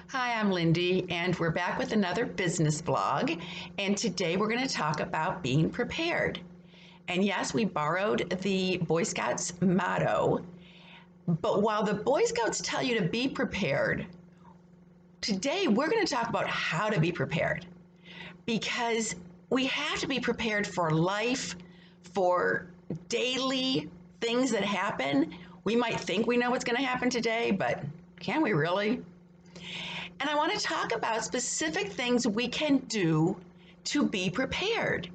Hi, I'm Lindy, and we're back with another business blog. And today we're going to talk about being prepared. And yes, we borrowed the Boy Scouts motto, but while the Boy Scouts tell you to be prepared, today we're going to talk about how to be prepared because we have to be prepared for life, for daily things that happen. We might think we know what's going to happen today, but can we really? And I want to talk about specific things we can do to be prepared.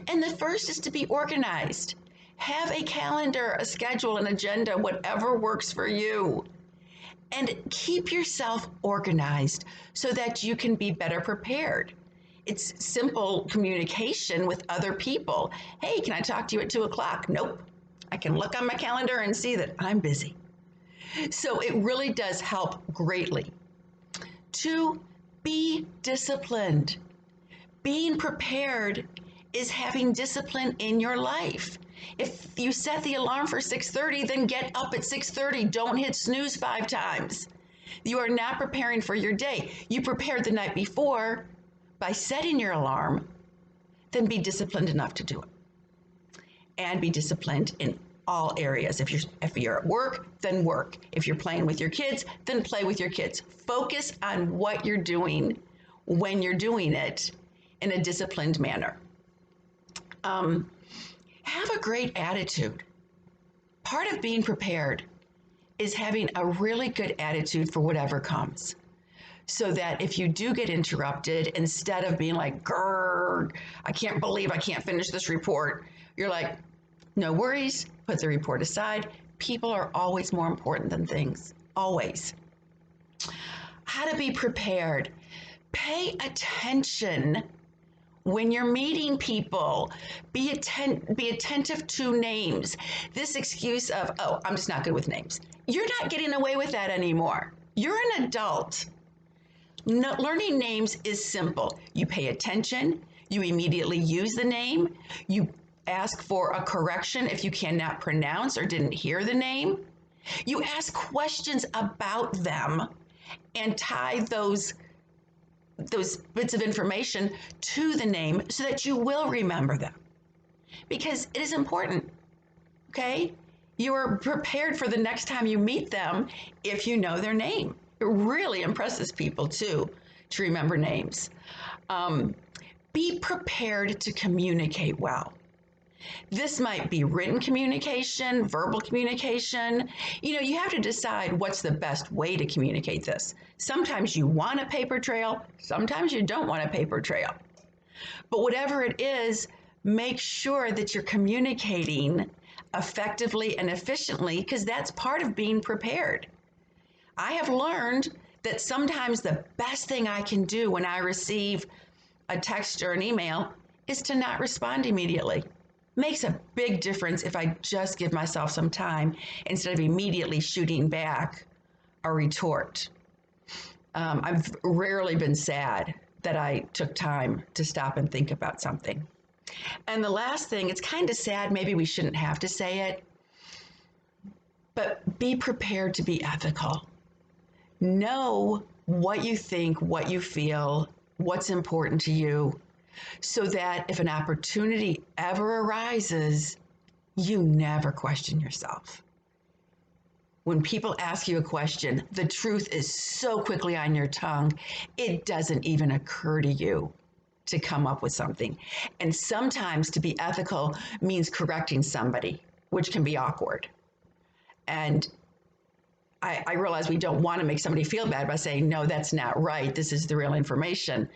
And the first is to be organized. Have a calendar, a schedule, an agenda, whatever works for you. And keep yourself organized so that you can be better prepared. It's simple communication with other people. Hey, can I talk to you at 2 o'clock? Nope. I can look on my calendar and see that I'm busy. So it really does help greatly. 2, be disciplined. Being prepared is having discipline in your life. If you set the alarm for 6:30, then get up at 6:30. Don't hit snooze 5 times. You are not preparing for your day. You prepared the night before by setting your alarm, then be disciplined enough to do it. And be disciplined in all areas. If you're at work, then work. If you're playing with your kids, then play with your kids. Focus on what you're doing when you're doing it in a disciplined manner. Have a great attitude. Part of being prepared is having a really good attitude for whatever comes. So that if you do get interrupted, instead of being like, grrr, I can't believe I can't finish this report, you're like, no worries, put the report aside. People are always more important than things, always. How to be prepared. Pay attention when you're meeting people. Be attentive to names. This excuse of, oh, I'm just not good with names. You're not getting away with that anymore. You're an adult. No, learning names is simple. You pay attention, you immediately use the name, you ask for a correction if you cannot pronounce or didn't hear the name. You ask questions about them and tie those bits of information to the name so that you will remember them. Because it is important, okay? You are prepared for the next time you meet them if you know their name. It really impresses people too to remember names. Be prepared to communicate well. This might be written communication, verbal communication. You have to decide what's the best way to communicate this. Sometimes you want a paper trail, sometimes you don't want a paper trail. But whatever it is, make sure that you're communicating effectively and efficiently because that's part of being prepared. I have learned that sometimes the best thing I can do when I receive a text or an email is to not respond immediately. Makes a big difference if I just give myself some time instead of immediately shooting back a retort. I've rarely been sad that I took time to stop and think about something. And the last thing, it's kind of sad, maybe we shouldn't have to say it, but be prepared to be ethical. Know what you think, what you feel, what's important to you, so that if an opportunity ever arises, you never question yourself. When people ask you a question, the truth is so quickly on your tongue, it doesn't even occur to you to come up with something. And sometimes to be ethical means correcting somebody, which can be awkward. And I realize we don't want to make somebody feel bad by saying, no, that's not right. This is the real information.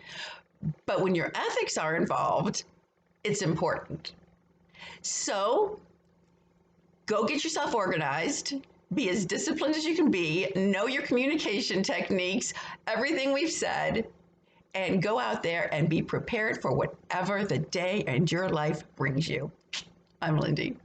But when your ethics are involved, it's important. So go get yourself organized, be as disciplined as you can be, know your communication techniques, everything we've said, and go out there and be prepared for whatever the day and your life brings you. I'm Lindy.